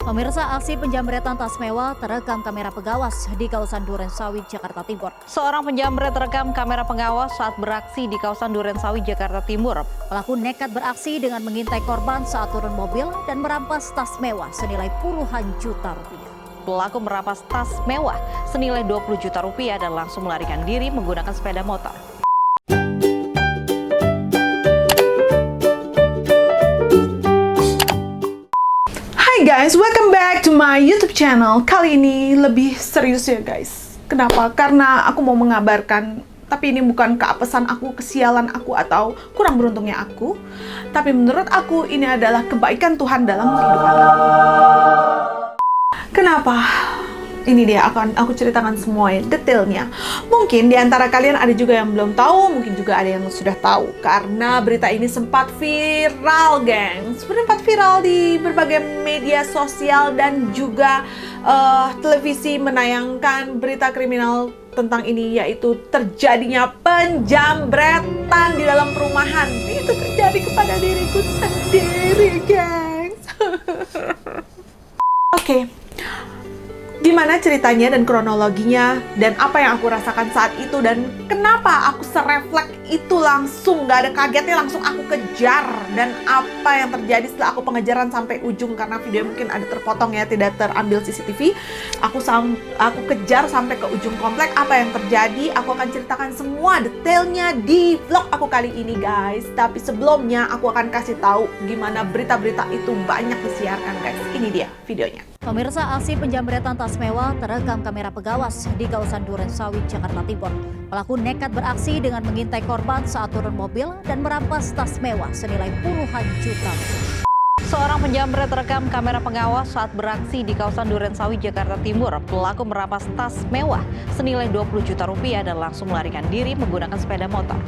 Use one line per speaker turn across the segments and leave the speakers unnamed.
Pemirsa, aksi penjamretan tas mewah terekam kamera pengawas di kawasan Durensawit, Jakarta Timur.
Seorang penjamret terekam kamera pengawas saat beraksi di kawasan Durensawit, Jakarta Timur.
Pelaku nekat beraksi dengan mengintai korban saat turun mobil dan merampas tas mewah senilai puluhan juta rupiah.
Pelaku merampas tas mewah senilai 20 juta rupiah dan langsung melarikan diri menggunakan sepeda motor.
Hai guys, welcome back to my YouTube channel. Kali ini lebih serius ya guys. Kenapa? Karena aku mau mengabarkan, tapi ini bukan keapesan aku, kesialan aku, atau kurang beruntungnya aku. Tapi menurut aku ini adalah kebaikan Tuhan dalam kehidupan aku. Kenapa? Ini dia, akan aku ceritakan semua detailnya. Mungkin di antara kalian ada juga yang belum tahu, mungkin juga ada yang sudah tahu. Karena berita ini sempat viral, geng. Sempat viral di berbagai media sosial dan juga televisi menayangkan berita kriminal tentang ini, yaitu terjadinya penjambretan di dalam perumahan. Itu terjadi kepada diriku sendiri, gengs. Oke. Gimana ceritanya dan kronologinya dan apa yang aku rasakan saat itu dan kenapa aku serefleks itu langsung, gak ada kagetnya, langsung aku kejar. Dan apa yang terjadi setelah aku pengejaran sampai ujung, karena video mungkin ada terpotong ya, tidak terambil CCTV. Aku kejar sampai ke ujung komplek. Apa yang terjadi aku akan ceritakan semua detailnya di vlog aku kali ini guys. Tapi sebelumnya aku akan kasih tahu gimana berita-berita itu banyak disiarkan guys. Ini dia videonya.
Pemirsa, aksi penjamretan tas mewah terekam kamera pengawas di kawasan Durensawit, Jakarta Timur. Pelaku nekat beraksi dengan mengintai korban saat turun mobil dan merampas tas mewah senilai puluhan juta rupiah.
Seorang penjamret terekam kamera pengawas saat beraksi di kawasan Durensawit, Jakarta Timur. Pelaku merampas tas mewah senilai 20 juta rupiah dan langsung melarikan diri menggunakan sepeda motor.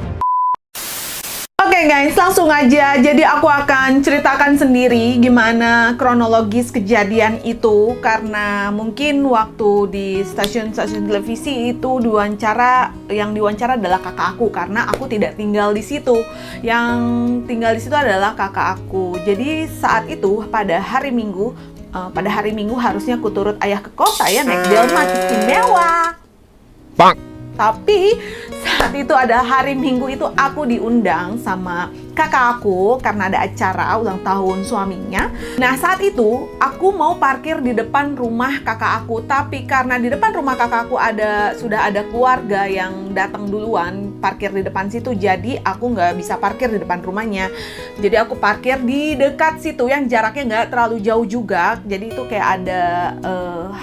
Oke guys, langsung aja. Jadi aku akan ceritakan sendiri gimana kronologis kejadian itu. Karena mungkin waktu di stasiun-stasiun televisi itu yang diwawancara adalah kakak aku. Karena aku tidak tinggal di situ. Yang tinggal di situ adalah kakak aku. Jadi saat itu pada hari Minggu harusnya aku turut ayah ke kota ya, naik delman istimewa. Tapi saat itu ada hari Minggu itu aku diundang sama kakak aku karena ada acara ulang tahun suaminya. Nah saat itu aku mau parkir di depan rumah kakak aku, tapi karena di depan rumah kakak aku sudah ada keluarga yang datang duluan parkir di depan situ, jadi aku nggak bisa parkir di depan rumahnya. Jadi aku parkir di dekat situ yang jaraknya nggak terlalu jauh juga. Jadi itu kayak ada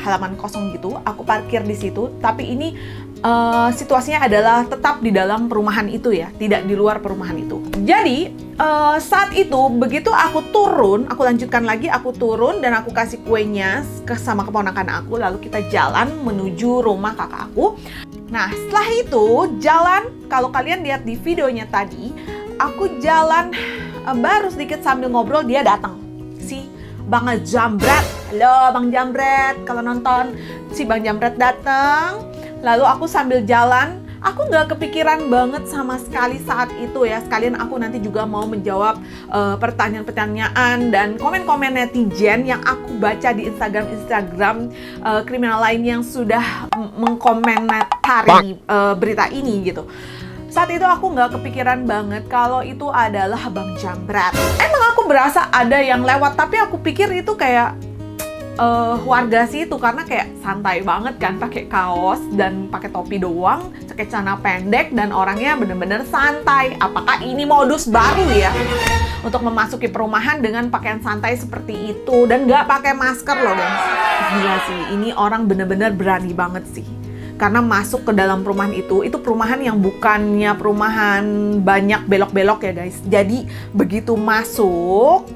halaman kosong gitu. Aku parkir di situ, tapi ini situasinya adalah tetap di dalam perumahan itu ya, tidak di luar perumahan itu. Jadi saat itu begitu aku turun, aku lanjutkan lagi, aku turun dan aku kasih kuenya sama keponakan aku, lalu kita jalan menuju rumah kakak aku. Nah setelah itu jalan, kalau kalian lihat di videonya tadi, aku jalan baru sedikit sambil ngobrol, dia datang, si Bang Jambret. Halo Bang Jambret, kalau nonton, si Bang Jambret datang. Lalu aku sambil jalan, aku nggak kepikiran banget sama sekali saat itu ya. Sekalian aku nanti juga mau menjawab pertanyaan-pertanyaan dan komen-komen netizen yang aku baca di Instagram kriminal lain yang sudah mengkomentari berita ini gitu. Saat itu aku nggak kepikiran banget kalau itu adalah Bang Jambret. Emang aku berasa ada yang lewat, tapi aku pikir itu kayak warga situ karena kayak santai banget kan, pakai kaos dan pakai topi doang, pakai celana pendek dan orangnya bener-bener santai. Apakah ini modus baru ya untuk memasuki perumahan dengan pakaian santai seperti itu dan nggak pakai masker loh guys? Gila sih, ini orang bener-bener berani banget sih. Karena masuk ke dalam perumahan itu perumahan yang bukannya perumahan banyak belok-belok ya guys. Jadi begitu masuk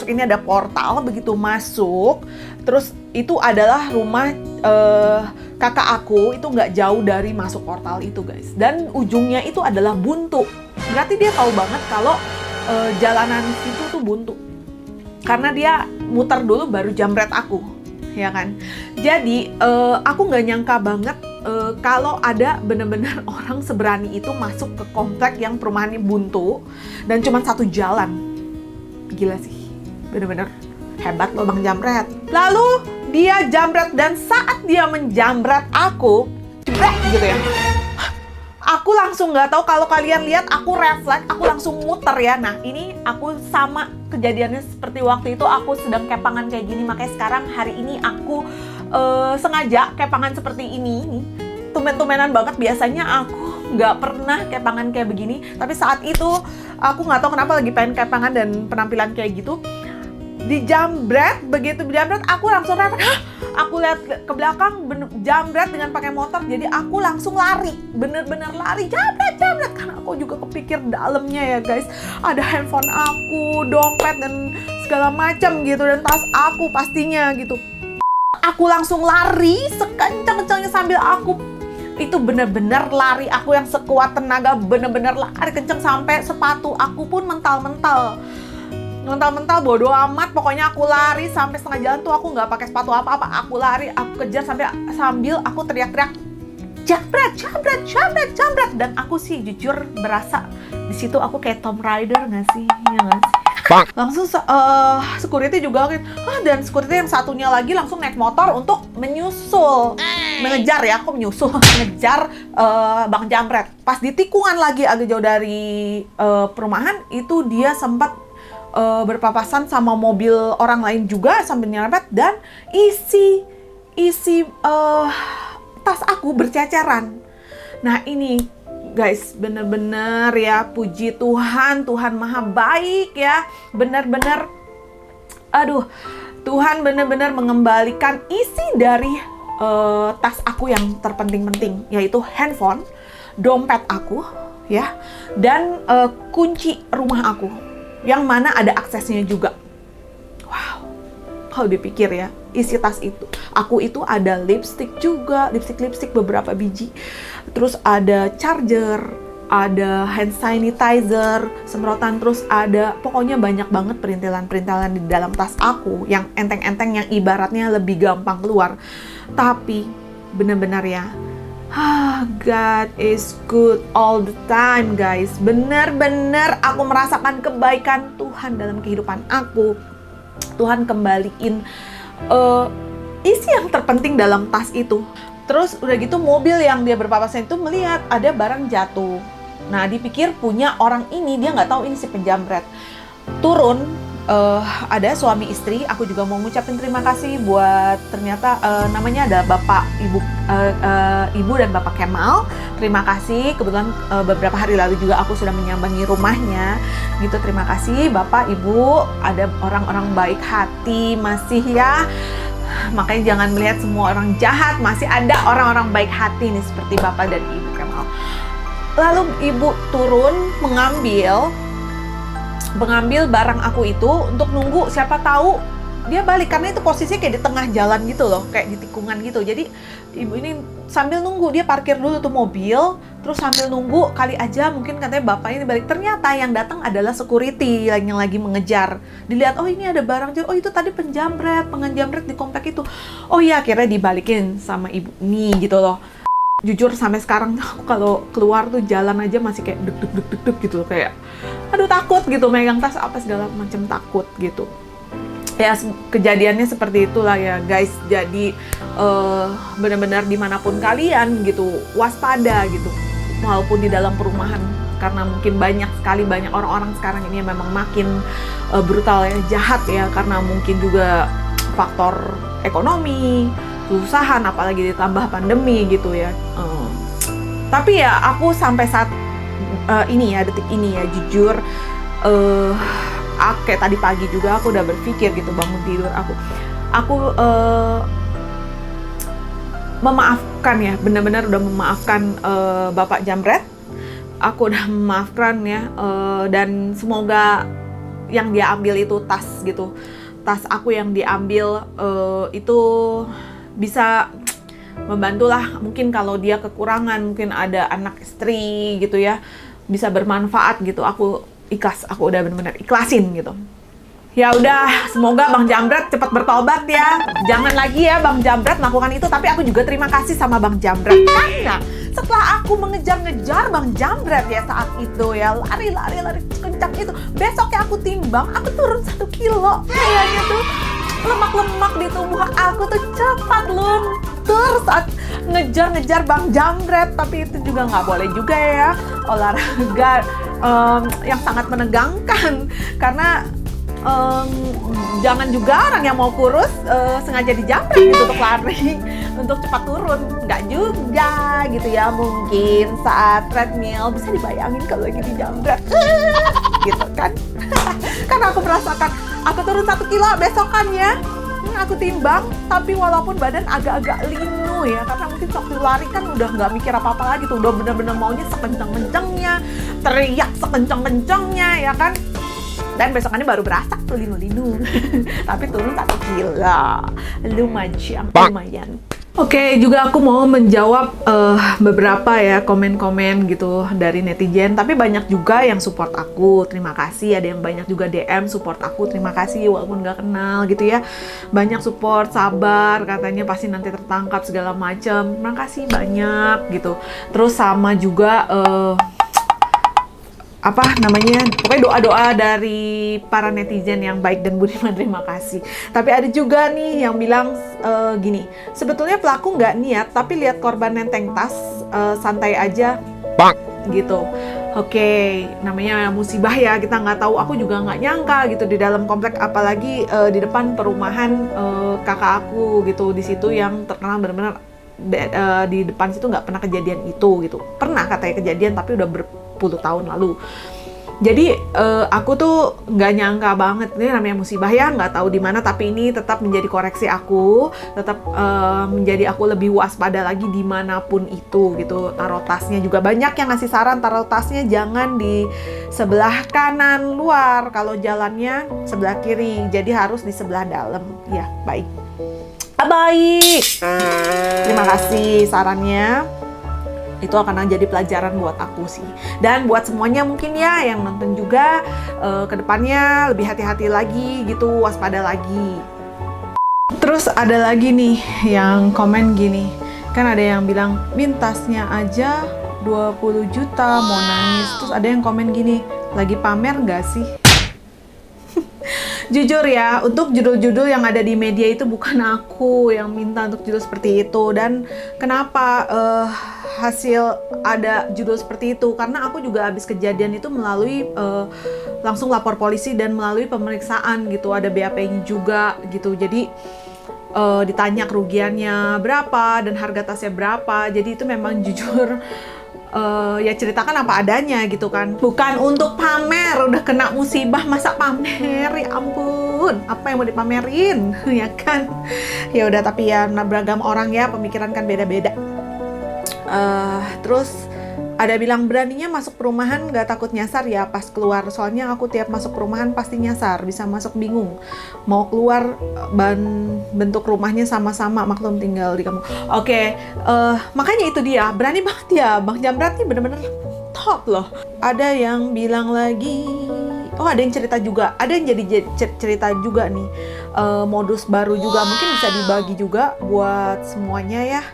ini ada portal, begitu masuk, terus itu adalah rumah kakak aku, itu nggak jauh dari masuk portal itu guys. Dan ujungnya itu adalah buntu. Berarti dia tahu banget kalau jalanan situ tuh buntu. Karena dia muter dulu baru jambret aku. Ya kan, jadi aku nggak nyangka banget kalau ada bener-bener orang seberani itu masuk ke komplek yang perumahannya buntu dan cuma satu jalan. Gila sih, bener-bener hebat loh Bang Jamret. Lalu dia jamret, dan saat dia menjamret aku, jebret gitu ya. Aku langsung nggak tahu, kalau kalian lihat aku refleks, aku langsung muter ya. Nah ini aku sama kejadiannya seperti waktu itu aku sedang kepangan kayak gini. Makanya sekarang hari ini aku sengaja kepangan seperti ini. Tumen-tumenan banget, biasanya aku nggak pernah kepangan kayak begini. Tapi saat itu aku nggak tahu kenapa lagi pengen kepangan dan penampilan kayak gitu. Dijambret, begitu dijambret aku langsung refleks, aku lihat ke belakang, jambret dengan pakai motor, jadi aku langsung lari, bener-bener lari, jambret, karena aku juga kepikir dalamnya ya guys, ada handphone aku, dompet dan segala macam gitu, dan tas aku pastinya gitu. Aku langsung lari sekencang-kencangnya sambil aku itu bener-bener lari, aku yang sekuat tenaga, bener-bener lari kenceng sampai sepatu aku pun mental-mental bodo amat, pokoknya aku lari sampai setengah jalan tuh aku nggak pakai sepatu apa-apa, aku lari, aku kejar sambil aku teriak-teriak jambret, dan aku sih jujur berasa di situ aku kayak Tomb Raider nggak sih, ya nggak sih? Langsung security juga, dan security yang satunya lagi langsung naik motor untuk mengejar ya, aku mengejar Bang Jamret. Pas di tikungan lagi agak jauh dari perumahan itu, dia sempat berpapasan sama mobil orang lain juga sambil nyerempet, dan isi tas aku berceceran. Nah ini guys, bener-bener ya, puji Tuhan Maha baik ya, bener-bener Tuhan bener-bener mengembalikan isi dari tas aku yang terpenting-penting, yaitu handphone, dompet aku ya, dan kunci rumah aku, yang mana ada aksesnya juga. Wow, kalau dipikir ya, isi tas itu, aku itu ada lipstick juga, lipstick beberapa biji, terus ada charger, ada hand sanitizer, semprotan, terus ada pokoknya banyak banget perintilan-perintilan di dalam tas aku yang enteng-enteng, yang ibaratnya lebih gampang keluar. Tapi benar-benar ya, God is good all the time guys. Benar-benar aku merasakan kebaikan Tuhan dalam kehidupan aku. Tuhan kembaliin isi yang terpenting dalam tas itu. Terus udah gitu mobil yang dia berpapasan itu melihat ada barang jatuh. Nah dipikir punya orang ini, dia nggak tahu ini si penjamret. Turun, ada suami istri, aku juga mau ngucapin terima kasih buat, ternyata namanya ada Bapak Ibu dan Bapak Kemal. Terima kasih, kebetulan beberapa hari lalu juga aku sudah menyambangi rumahnya gitu. Terima kasih Bapak Ibu, ada orang-orang baik hati masih ya. Makanya jangan melihat semua orang jahat, masih ada orang-orang baik hati nih seperti Bapak dan Ibu Kemal. Lalu Ibu turun mengambil barang aku itu untuk nunggu, siapa tahu dia balik, karena itu posisinya kayak di tengah jalan gitu loh, kayak di tikungan gitu. Jadi ibu ini sambil nunggu, dia parkir dulu tuh mobil, terus sambil nunggu kali aja mungkin katanya bapak ini balik. Ternyata yang datang adalah security yang lagi mengejar. Dilihat, oh ini ada barang, oh itu tadi penjamret di komplek itu. Oh iya, akhirnya dibalikin sama ibu ini gitu loh. Jujur sampai sekarang aku kalau keluar tuh jalan aja masih kayak deg gitu loh, kayak aduh takut gitu, megang tas apa segala macam takut gitu. Ya kejadiannya seperti itulah ya guys. Jadi benar-benar dimanapun kalian gitu, waspada gitu, walaupun di dalam perumahan, karena mungkin banyak orang-orang sekarang ini yang memang makin brutal ya, jahat ya, karena mungkin juga faktor ekonomi, kesusahan, apalagi ditambah pandemi gitu ya. Tapi ya aku sampai saat ini ya, detik ini ya, jujur kayak tadi pagi juga aku udah berpikir gitu, bangun tidur aku memaafkan ya, benar-benar udah memaafkan Bapak Jamret. Aku udah memaafkan ya, dan semoga yang dia ambil itu tas gitu, tas aku yang diambil itu bisa membantulah, mungkin kalau dia kekurangan, mungkin ada anak istri gitu ya, bisa bermanfaat gitu. Aku ikhlas, aku udah benar-benar ikhlasin gitu. Ya udah, semoga Bang Jamret cepat bertobat ya. Jangan lagi ya Bang Jamret melakukan itu. Tapi aku juga terima kasih sama Bang Jamret, karena setelah aku mengejar-ngejar Bang Jamret ya saat itu ya, lari kencang itu, besoknya aku timbang, aku turun 1 kilo. Kayaknya tuh lemak-lemak di tubuh aku tuh cepat luntur saat ngejar-ngejar Bang Jamret. Tapi itu juga nggak boleh juga ya, olahraga yang sangat menegangkan. Karena jangan juga orang yang mau kurus sengaja dijamret gitu untuk lari untuk cepat turun, nggak juga gitu ya. Mungkin saat treadmill bisa dibayangin kalau lagi dijamret gitu kan. Karena aku merasakan aku turun 1 kilo besokannya, aku timbang, tapi walaupun badan agak-agak linu ya, karena mungkin waktu lari kan udah nggak mikir apa-apa lagi tuh, udah bener-bener maunya sekencang-kencangnya, teriak sekencang-kencangnya ya kan. Dan besokannya baru berasa tuh linu-linu. Tapi turun 1 kilo. Lumayan. Oke, juga aku mau menjawab beberapa ya komen-komen gitu dari netizen. Tapi banyak juga yang support aku, terima kasih. Ada yang banyak juga DM support aku, terima kasih walaupun nggak kenal gitu ya. Banyak support, sabar, katanya pasti nanti tertangkap segala macam. Terima kasih banyak gitu. Terus sama juga pokoknya doa-doa dari para netizen yang baik dan budiman, terima kasih. Tapi ada juga nih yang bilang gini, sebetulnya pelaku nggak niat, tapi lihat korban nenteng tas, santai aja gitu. Oke, namanya musibah ya, kita nggak tahu. Aku juga nggak nyangka gitu di dalam komplek, apalagi di depan perumahan kakak aku gitu, di situ yang terkenal benar-benar di depan situ nggak pernah kejadian itu gitu. Pernah katanya kejadian, tapi udah berpuluh tahun lalu. Jadi aku tuh nggak nyangka banget, ini namanya musibah ya, nggak tahu di mana, tapi ini tetap menjadi koreksi aku, tetap menjadi aku lebih waspada lagi dimanapun itu gitu. Taruh tasnya juga, banyak yang ngasih saran taruh tasnya jangan di sebelah kanan luar, kalau jalannya sebelah kiri, jadi harus di sebelah dalam. Ya baik. Baik, terima kasih sarannya. Itu akan jadi pelajaran buat aku sih. Dan buat semuanya mungkin ya yang nonton juga, kedepannya lebih hati-hati lagi gitu, waspada lagi. Terus ada lagi nih yang komen gini, kan ada yang bilang, Min tasnya aja 20 juta mau nangis. Terus ada yang komen gini, lagi pamer gak sih? Jujur ya, untuk judul-judul yang ada di media itu bukan aku yang minta untuk judul seperti itu. Dan kenapa hasil ada judul seperti itu? Karena aku juga habis kejadian itu melalui langsung lapor polisi dan melalui pemeriksaan gitu. Ada BAP-nya juga gitu. Jadi ditanya kerugiannya berapa dan harga tasnya berapa. Jadi itu memang jujur. Ya ceritakan apa adanya gitu kan, bukan untuk pamer. Udah kena musibah masa pamer, ya ampun, apa yang mau dipamerin ya kan. Ya udah, tapi ya beragam orang ya, pemikiran kan beda-beda. Terus ada bilang, beraninya masuk perumahan gak takut nyasar ya pas keluar? Soalnya aku tiap masuk perumahan pasti nyasar, bisa masuk bingung mau keluar, bentuk rumahnya sama-sama, maklum tinggal di kampung. Oke, makanya itu dia, berani banget ya Bang Jamret nih, bener-bener top loh. Ada yang bilang lagi, ada yang cerita juga, ada yang jadi cerita juga nih, modus baru juga, mungkin bisa dibagi juga buat semuanya ya.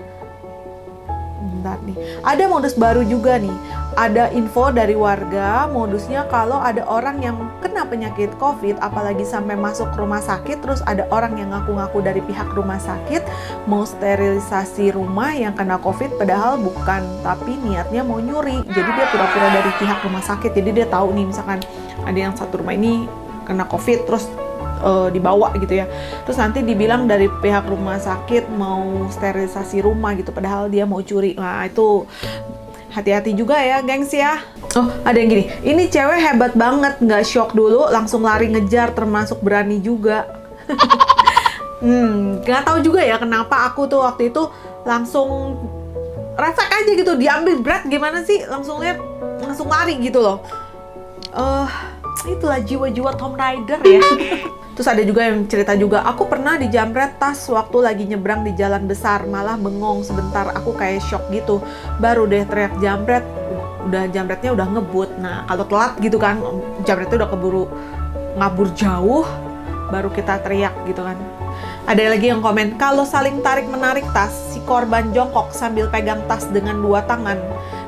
Bentar nih, ada modus baru juga nih. Ada info dari warga, modusnya kalau ada orang yang kena penyakit COVID, apalagi sampai masuk rumah sakit, terus ada orang yang ngaku-ngaku dari pihak rumah sakit mau sterilisasi rumah yang kena COVID, padahal bukan, tapi niatnya mau nyuri. Jadi dia pura-pura dari pihak rumah sakit, jadi dia tahu nih misalkan ada yang satu rumah ini kena COVID, terus dibawa gitu ya. Terus nanti dibilang dari pihak rumah sakit mau sterilisasi rumah gitu, padahal dia mau curi. Nah itu hati-hati juga ya gengs ya. Ada yang gini, ini cewek hebat banget, nggak shock dulu, langsung lari ngejar, termasuk berani juga. Nggak tahu juga ya kenapa aku tuh waktu itu langsung refleks aja gitu, diambil berat gimana sih, langsung lari gitu loh. Itulah jiwa-jiwa Tomb Raider ya. Terus ada juga yang cerita juga, aku pernah dijamret tas waktu lagi nyebrang di jalan besar, malah bengong sebentar, aku kayak shock gitu. Baru deh teriak jamret, udah jamretnya udah ngebut. Nah kalau telat gitu kan, jamretnya udah keburu ngabur jauh, baru kita teriak gitu kan. Ada lagi yang komen, kalau saling tarik-menarik tas, si korban jongkok sambil pegang tas dengan 2 tangan.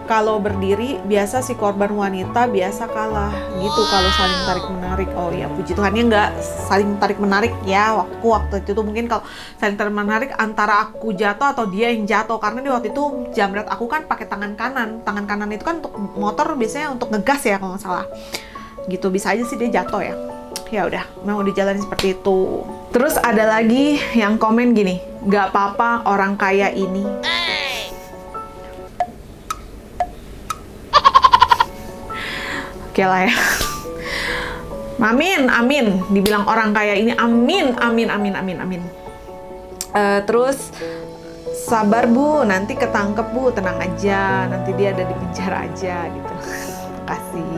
kalau berdiri biasa si korban wanita biasa kalah gitu kalau saling tarik menarik. Oh ya, puji Tuhannya nggak saling tarik menarik ya. Waktu itu tuh mungkin kalau saling tarik menarik antara aku jatuh atau dia yang jatuh, karena di waktu itu jamret aku kan pakai tangan kanan itu kan untuk motor biasanya untuk ngegas ya kalau nggak salah gitu. Bisa aja sih dia jatuh ya. Ya udah, mau dijalani seperti itu. Terus ada lagi yang komen gini, nggak apa-apa orang kaya ini. Oke lah ya. Amin. Dibilang orang kaya ini, amin. Terus sabar Bu, nanti ketangkep Bu, tenang aja, nanti dia ada di penjara aja gitu. Makasih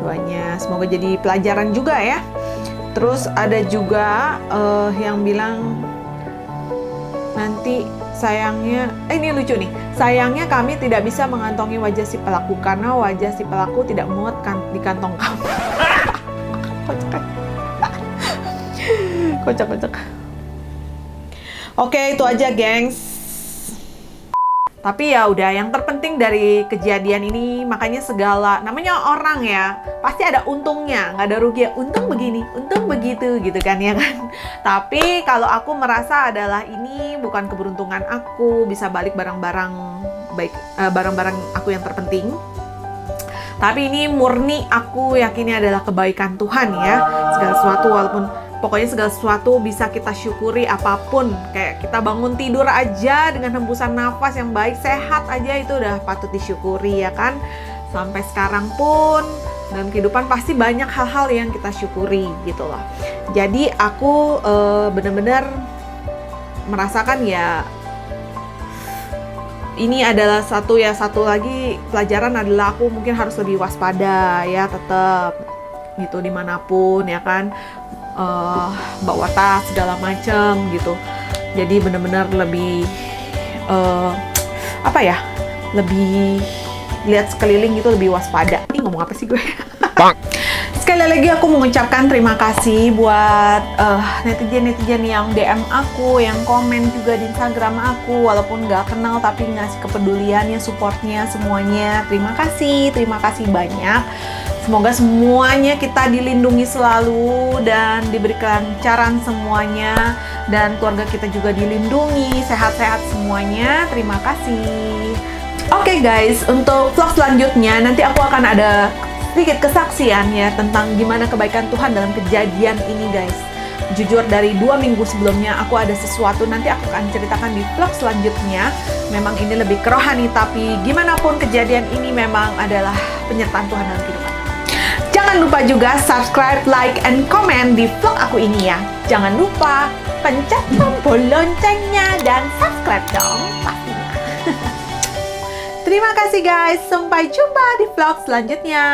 doanya, semoga jadi pelajaran juga ya. Terus ada juga yang bilang nanti sayangnya, ini lucu nih. Sayangnya kami tidak bisa mengantongi wajah si pelaku karena wajah si pelaku tidak muat di kantong kami. Kocak. Oke, itu aja, gengs. Tapi ya udah, yang terpenting dari kejadian ini, makanya segala, namanya orang ya, pasti ada untungnya, nggak ada rugi. Untung begini, untung begitu, gitu kan ya kan. Tapi kalau aku merasa adalah ini bukan keberuntungan aku, bisa balik barang-barang baik, barang-barang aku yang terpenting. Tapi ini murni aku yakini adalah kebaikan Tuhan ya. Segala sesuatu, walaupun pokoknya segala sesuatu bisa kita syukuri apapun. Kayak kita bangun tidur aja dengan hembusan nafas yang baik, sehat aja, itu udah patut disyukuri ya kan. Sampai sekarang pun dalam kehidupan pasti banyak hal-hal yang kita syukuri gitu loh. Jadi aku benar-benar merasakan ya, ini adalah satu lagi pelajaran adalah aku mungkin harus lebih waspada ya, tetap gitu dimanapun ya kan. Bawa tas segala macam gitu. Jadi benar-benar lebih lebih lihat sekeliling gitu, lebih waspada. Ini ngomong apa sih gue? Sekali lagi aku mengucapkan terima kasih buat netizen-netizen yang DM aku, yang komen juga di Instagram aku, walaupun nggak kenal tapi ngasih kepeduliannya, supportnya, semuanya. Terima kasih banyak. Semoga semuanya kita dilindungi selalu dan diberi kelancaran semuanya, dan keluarga kita juga dilindungi, sehat-sehat semuanya. Terima kasih. Oke guys, untuk vlog selanjutnya nanti aku akan ada sedikit kesaksian ya tentang gimana kebaikan Tuhan dalam kejadian ini guys. Jujur dari 2 minggu sebelumnya aku ada sesuatu, nanti aku akan ceritakan di vlog selanjutnya. Memang ini lebih kerohani, tapi gimana pun kejadian ini memang adalah penyertaan Tuhan dalam kehidupan. Jangan lupa juga subscribe, like, and comment di vlog aku ini ya. Jangan lupa pencet tombol loncengnya dan subscribe dong pastinya. Terima kasih guys, sampai jumpa di vlog selanjutnya.